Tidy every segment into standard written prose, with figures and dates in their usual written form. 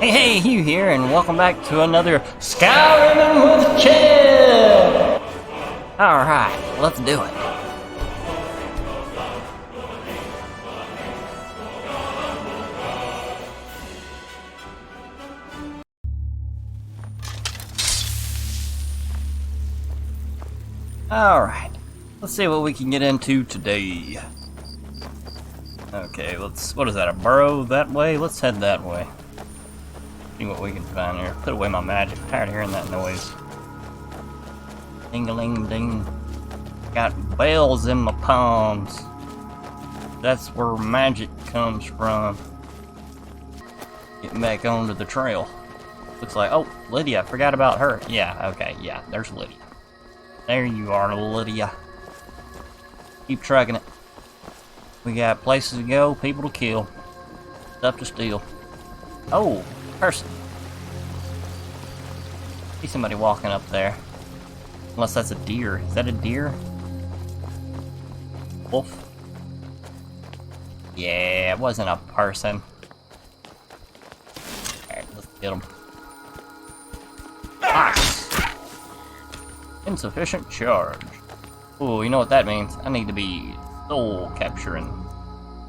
Hey, Hugh here, and welcome back to another Skyrimming with Chill! Alright, let's do it. Alright, let's see what we can get into today. Okay, what is that, a burrow that way? Let's head that way. See what we can find here. Put away my magic. I'm tired of hearing that noise. Ding-a-ling-ding. Got bells in my palms. That's where magic comes from. Getting back onto the trail. Looks like, oh, Lydia, I forgot about her. Yeah, okay, yeah, there's Lydia. There you are, Lydia. Keep trucking it. We got places to go, people to kill, stuff to steal. Oh, person. See somebody walking up there. Unless that's a deer. Is that a deer? Wolf? Yeah, it wasn't a person. Alright, let's get him. Nice! Insufficient charge. Ooh, you know what that means? I need to be soul capturing.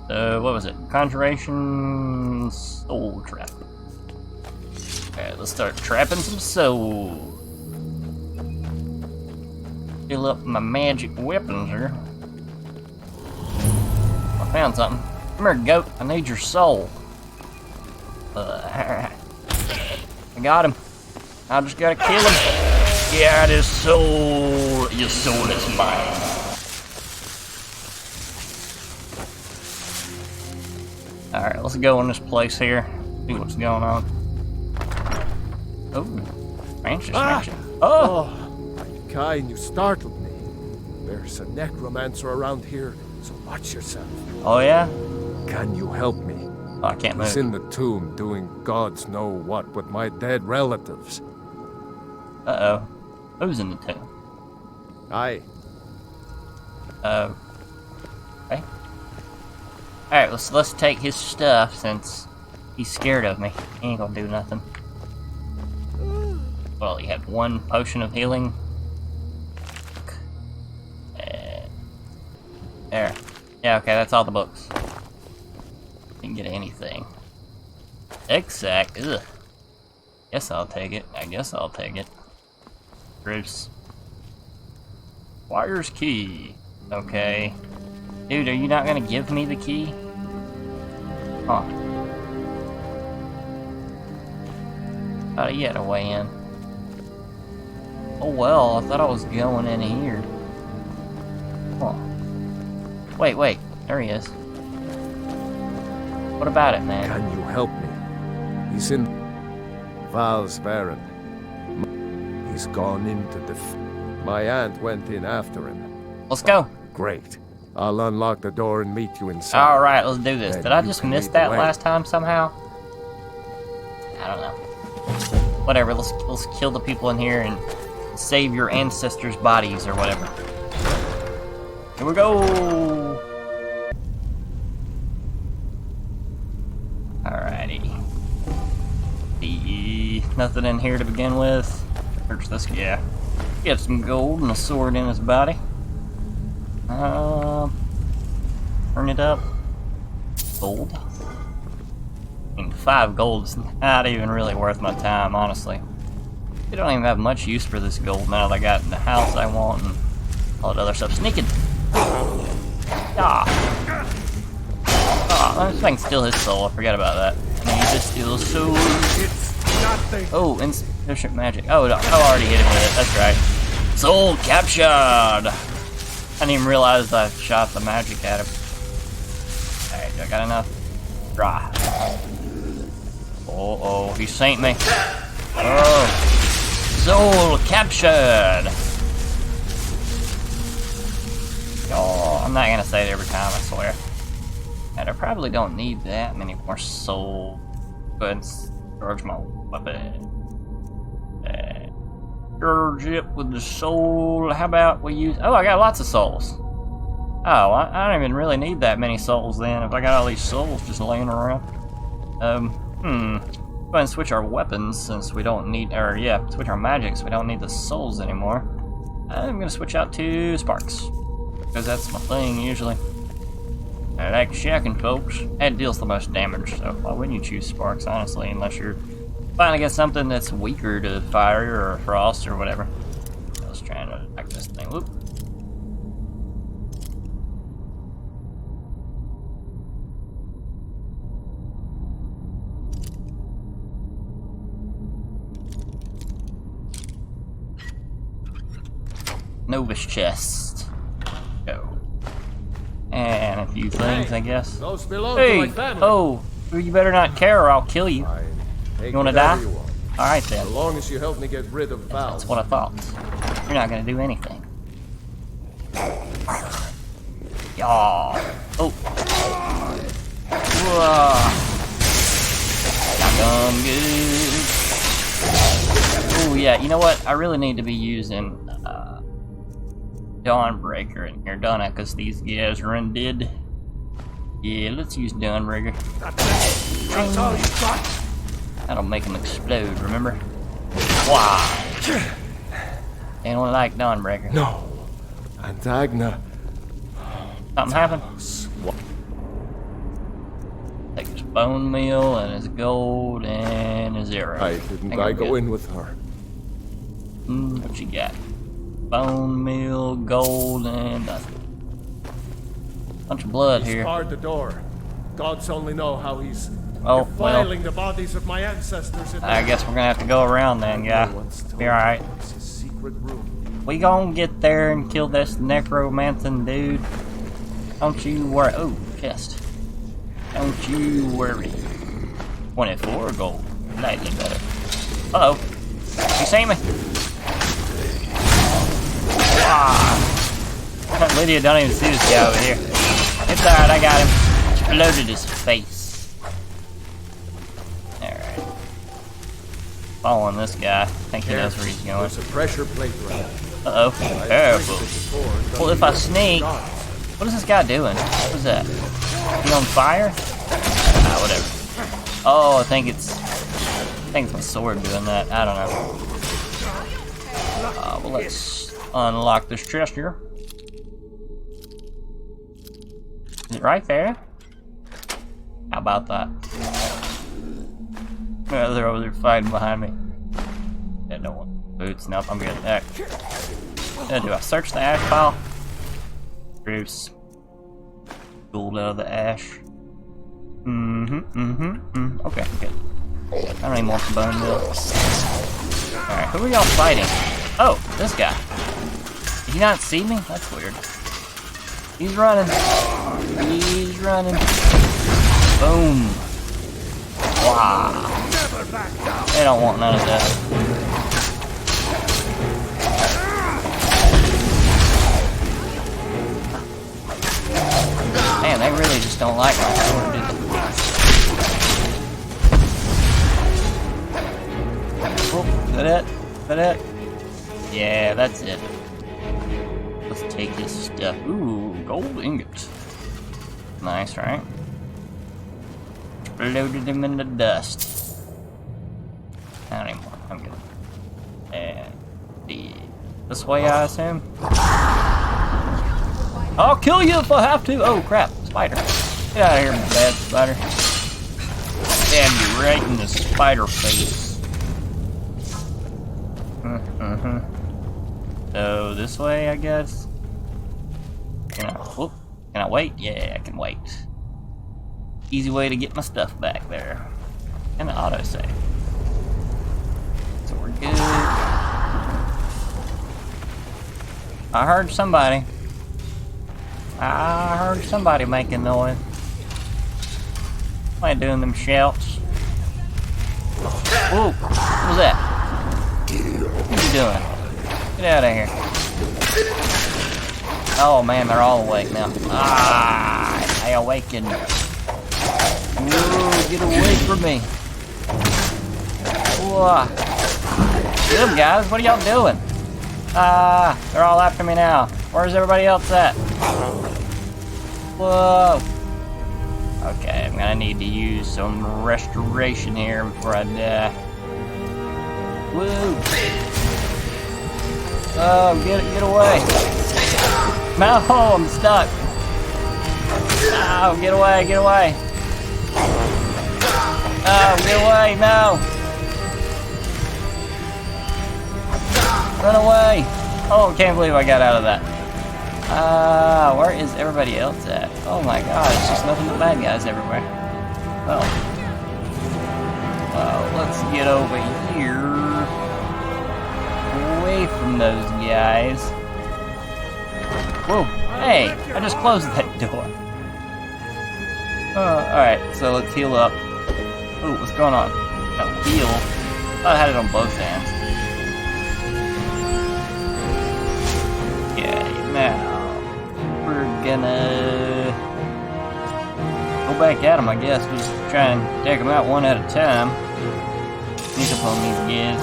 What was it? Conjuration soul trap. Alright, let's start trapping some souls. Fill up my magic weapons here. I found something. Come here, goat. I need your soul. Alright. I got him. I just gotta kill him. Get his soul. Your soul is mine. Alright, let's go in this place here. See what's going on. Oh, Francis. Oh! My kind, you startled me. There's a necromancer around here, so watch yourself. Oh, yeah? Can you help me? Oh, I can't move. He's in the tomb doing gods know what with my dead relatives. Uh-oh. Who's in the tomb? Aye. Okay. Alright, let's take his stuff since he's scared of me. He ain't gonna do nothing. Well, he had one potion of healing. There. Yeah, okay, that's all the books. Didn't get anything. Exact. Ugh. Guess I'll take it. I guess I'll take it. Bruce. Wire's key. Okay. Dude, are you not gonna give me the key? Huh. Thought he had a way in. Oh well, I thought I was going in here. Huh. Wait, there he is. What about it, man? Can you help me? He's in Val's Baron. He's gone into the... My aunt went in after him. Let's go. Great. I'll unlock the door and meet you inside. Alright, let's do this. Then Did I you just can miss lead the that way. last time somehow? I don't know. Whatever, let's kill the people in here and save your ancestors' bodies or whatever. Here we go! Alrighty. Nothing in here to begin with. Search this, yeah. Get some gold and a sword in his body. Turn it up. Gold. I mean, 5 gold's not even really worth my time, honestly. I don't even have much use for this gold now that I got the house I want and all that other stuff. Sneaking! Ah! Ah, I can steal his soul. I forgot about that. I need to steal his soul. Oh, insufficient magic. Oh, no, I already hit him with it. That's right. Soul captured! I didn't even realize I shot the magic at him. Alright, I got enough. Dry. Oh, he saint me. Oh. Soul captured! Oh, I'm not gonna say it every time, I swear. And I probably don't need that many more soul. Go ahead and charge my weapon. Charge it with the soul. How about we use... Oh, I got lots of souls. Oh, I don't even really need that many souls then if I got all these souls just laying around. Go ahead and switch our weapons since we don't need, or yeah, switch our magic so we don't need the souls anymore. I'm gonna switch out to sparks because that's my thing usually. I like shacking, folks. It deals the most damage, so why wouldn't you choose sparks, honestly, unless you're fighting against something that's weaker to fire or frost or whatever. I was trying to attack this thing. Whoop. Novice chest. Go. And a few things, I guess. Those belong Hey! to my family. Oh! You better not care or I'll kill you. You wanna die? Alright then. As long as you help me get rid of Val. That's what I thought. You're not gonna do anything. Yaw. Oh. Whoa. Shotgun good. Oh yeah, you know what? I really need to be using Dawnbreaker in here, don't I? Because these guys are undead. Yeah, let's use Dawnbreaker. That's all you got. That'll make them explode, remember? Wow. They don't like Dawnbreaker. No. Antagna. Something happened? Take his bone meal and his gold and his arrow. Why didn't I go in with her? What you got? Bone meal, gold, and nothing. Bunch of blood He's here. barred the door. Gods only know how he's Defiling the bodies of my ancestors. I guess we're gonna have to go around then, yeah. Be alright. It's a secret room. We gonna get there and kill this necromancing dude. Don't you worry. Oh, chest. Don't you worry. 24 gold. Slightly better. Uh-oh. You see me? Ah. Lydia don't even see this guy over here. It's alright, I got him. Exploded his face. Alright. Following this guy. I think he knows where he's going. There's a pressure plate around. Uh-oh. Careful. Well, if I sneak... What is this guy doing? What is that? He on fire? Ah, whatever. Oh, I think it's my sword doing that. I don't know. Well, let's unlock this chest here. Is it right there? How about that? Oh, they're over there fighting behind me. Yeah, no one. Boots. Nope, I'm good. Alright. Do I search the ash pile? Bruce. Gold out of the ash. Okay, good. I don't even want the bone meal. Alright, who are y'all fighting? Oh, this guy. Did he not see me? That's weird. He's running. He's running. Boom. Wow. They don't want none of that. Man, they really just don't like my sword, do they? Oh, is that it? Is that it? Yeah, that's it. Let's take his stuff. Ooh, gold ingot. Nice, right? Exploded him in the dust. Not anymore. I'm good. And this way, I assume. I'll kill you if I have to. Oh crap, spider! Get out of here, bad spider! Stab you right in the spider face. So this way, I guess. Can I wait? Yeah, I can wait. Easy way to get my stuff back there. And the autosave. So we're good. I heard somebody. I heard somebody making noise. Why doing them shouts? Whoa, what was that? What are you doing? Get out of here. Oh man, they're all awake now. Ah, I awakened. Whoa, get away from me. Whoa. Get them, guys, what are y'all doing? Ah, they're all after me now. Where's everybody else at? Whoa. Okay, I'm gonna need to use some restoration here before I die. Woo! Oh, get away! No, I'm stuck! Oh, get away, get away! Oh, get away, no! Run away! Oh, I can't believe I got out of that. Where is everybody else at? Oh my god, it's just nothing but bad guys everywhere. Well, let's get over here. Away from those guys. Whoa, hey, I just closed that door. Alright, so let's heal up. Ooh, what's going on? Oh, heal? I had it on both hands. Yeah, now we're gonna go back at them, I guess. We'll just try and take them out one at a time. Sneak up on these guys.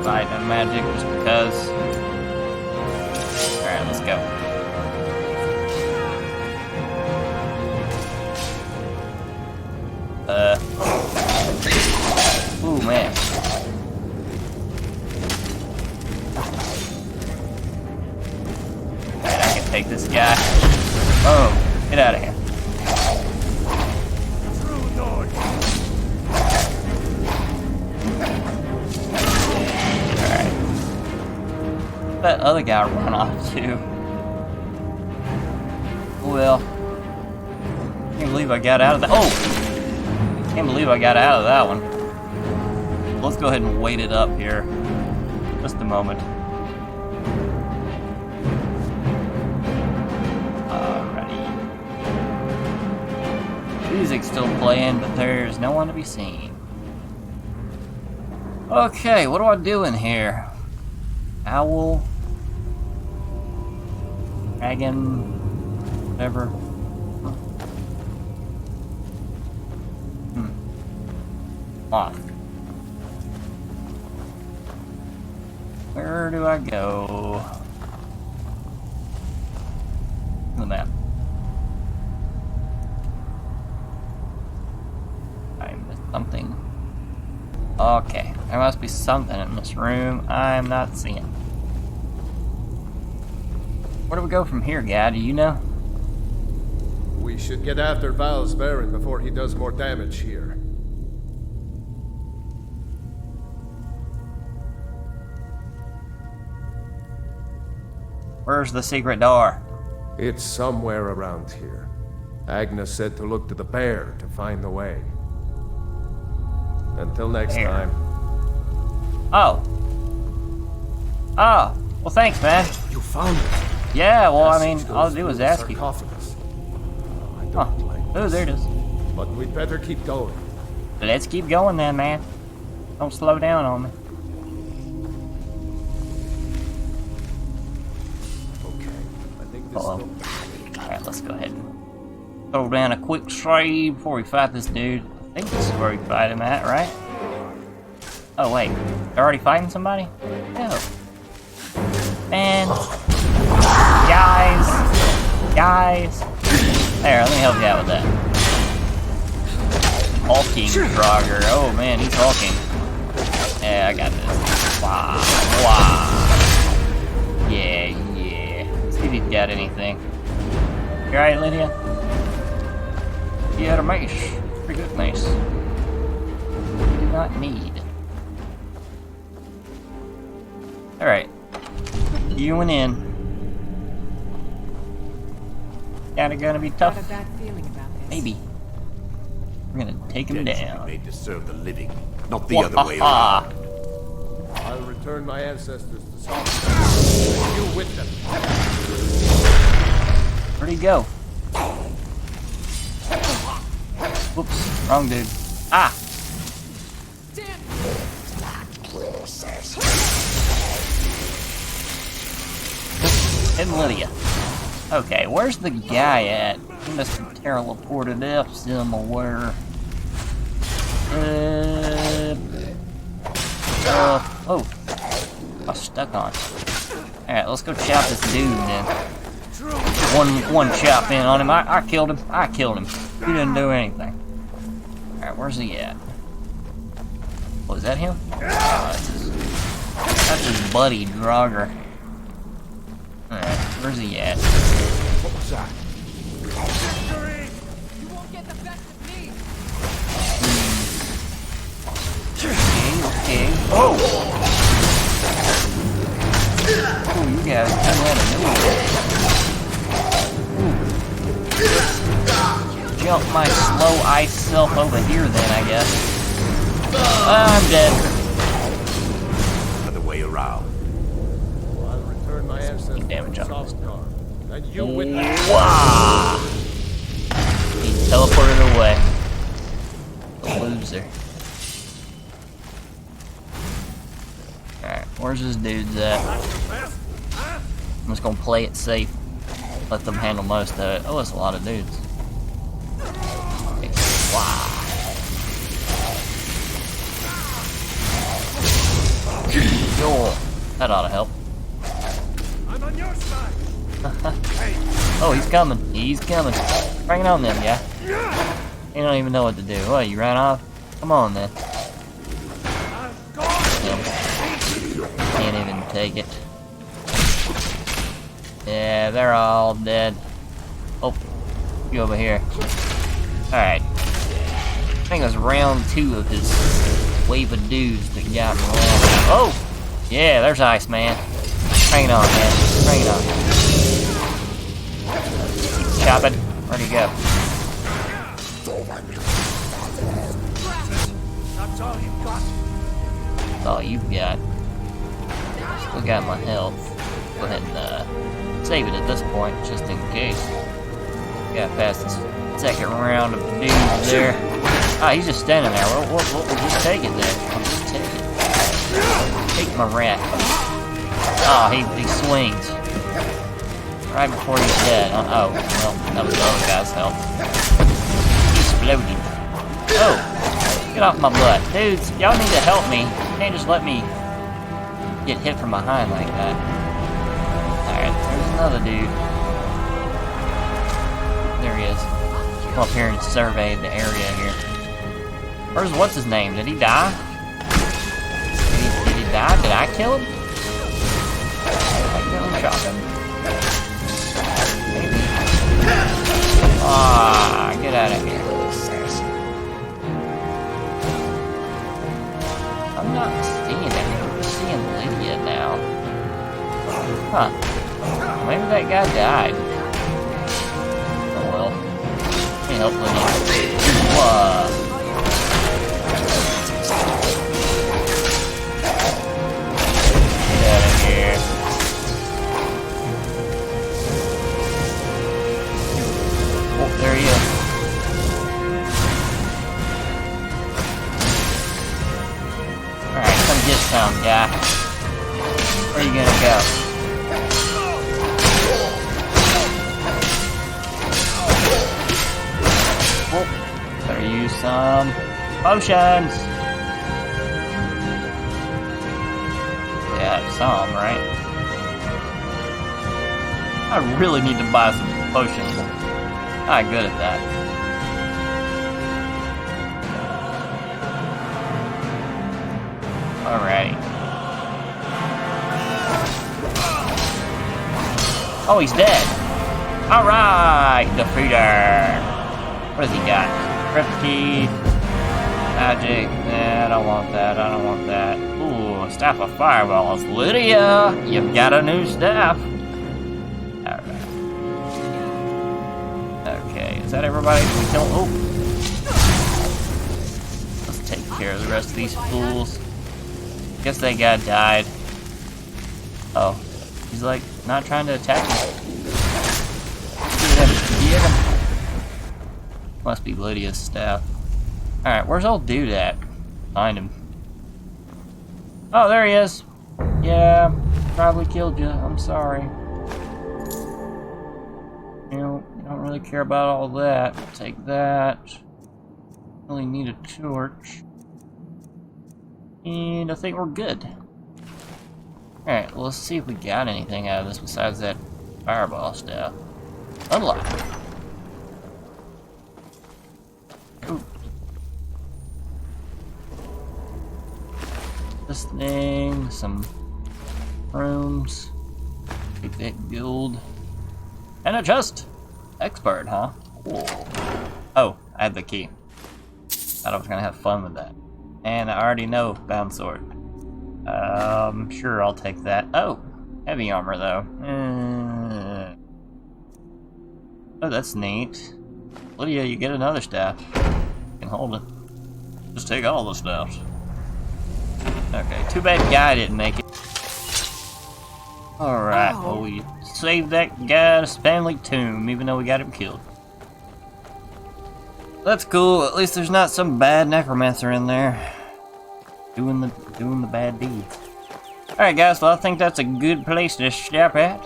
Fighting and magic just because. Alright, let's go. Ooh, man. Alright, I can take this guy. Oh, get out of here. Alright. That other guy run off too. Well, can't believe I got out of that. Oh! Can't believe I got out of that one. Let's go ahead and wait it up here. Just a moment. Alrighty. Music's still playing, but there's no one to be seen. Okay, what do I do in here? Owl? Dragon? Whatever. Off. Where do I go? The map. I missed something. Okay, there must be something in this room I'm not seeing. Where do we go from here, guy? Do you know? We should get after Val's Baron before he does more damage here. Where's the secret door? It's somewhere around here. Agnes said to look to the bear to find the way. Until next time. Oh. Oh. Well, thanks, man. You found it. Yeah, well, I mean, all I'll do is ask you. I don't like Oh, there it is. But we'd better keep going. Let's keep going then, man. Don't slow down on me. Uh-oh. Alright, let's go ahead and throw down a quick trade before we fight this dude. I think this is where we fight him at, right? Oh, wait. They're already fighting somebody? No. Man. Guys. There, let me help you out with that. Hulking Draugr. Oh, man, he's hulking. Yeah, I got this. Wow. Yeah. See if he's got anything. You alright, Lydia? You had a mace. Pretty good mace. Do not need. Alright. You went in. Kinda gonna be tough. Maybe. We're gonna take him down. Made to serve the living, not the other way around. I'll return my ancestors to Softworks. You with them. Where'd he go? Whoops, wrong dude. Ah! And Lydia. Okay, where's the guy at? He must have teleported up somewhere. Oh. I was stuck on. Alright, let's go chop this dude then. one chop in on him. I killed him. I killed him. He didn't do anything. Alright, where's he at? Oh, is that him? That's his buddy, Draugr. Alright, where's he at? What was that? You won't get the best of me. Okay. Oh! Oh, you guys come out of nowhere. Jump my slow ice self over here then, I guess. I'm dead. Other way around. I'll return my ancestors Damage from on this. Draugr, and you witness. Wow! He teleported away. The loser. Alright, where's this dude's at? I'm just gonna play it safe. Let them handle most of it. Oh, that's a lot of dudes. Wow. Yo, that ought to help. I'm on your side. Oh, he's coming. He's coming. Bring it on then, guy. You don't even know what to do. What, you ran off? Come on then. Can't even take it. Yeah, they're all dead. Oh, you over here. Alright. I think it was round 2 of his wave of dudes that got me around. Oh! Yeah, there's Iceman. Bring it on, man. Bring it on. Chopping. Where'd he go? That's all you've got. That's all you've got. Still got my health. Go ahead and save it at this point, just in case. Got past this second round of dudes there. Ah, he's just standing there. We'll just take it there. I'll just take it. Take my rat. Oh, he swings. Right before he's dead. Oh, well, that was the other guy's health. Exploded. Oh, get off my butt. Dudes, y'all need to help me. You can't just let me get hit from behind like that. Alright, there's another dude. There he is. Come up here and survey the area here. Where's what's his name? Did he die? Did he die? Did I kill him? Did I kill him? Shot him. Maybe. Ah, get out of here. I'm not seeing him. I'm seeing Lydia now. Huh. Maybe that guy died. Oh well. Let me help Lydia. Whoa. Get out of here. Oh, there he is. Alright, come get some, guy. Where are you gonna go? Oh, better use some potions. Yeah, some, right? I really need to buy some potions. I'm not good at that. Alrighty. Oh, he's dead. Alright, defeater. What has he got? Crypt magic. Nah, I don't want that. I don't want that. Ooh, staff of fireballs. Lydia, you've got a new staff. Alright. Okay, is that everybody? Did we kill? Oh. Let's take care of the rest of these fools. Guess that guy died. Oh. He's like, not trying to attack me. Get him. Get him. Must be Lydia's staff. Alright, where's old dude at? Find him. Oh, there he is. Yeah, probably killed you. I'm sorry. You know, don't really care about all that. Take that. Really need a torch. And I think we're good. Alright, well, let's see if we got anything out of this besides that fireball stuff. Unlock. Ooh. This thing, some rooms. Take that gold. And a chest. Expert, huh? Cool. Oh, I have the key. Thought I was gonna have fun with that. And I already know bound sword. Sure, I'll take that. Oh, heavy armor though. Oh, that's neat. Lydia, you get another staff. You can hold it. Just take all the staffs. Okay, too bad Guy didn't make it. Alright, well we saved that guy's family tomb, even though we got him killed. That's cool, at least there's not some bad necromancer in there. Doing the bad deeds. Alright guys, well I think that's a good place to stop at.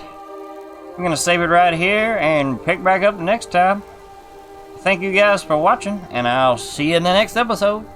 I'm gonna save it right here and pick back up next time. Thank you guys for watching, and I'll see you in the next episode.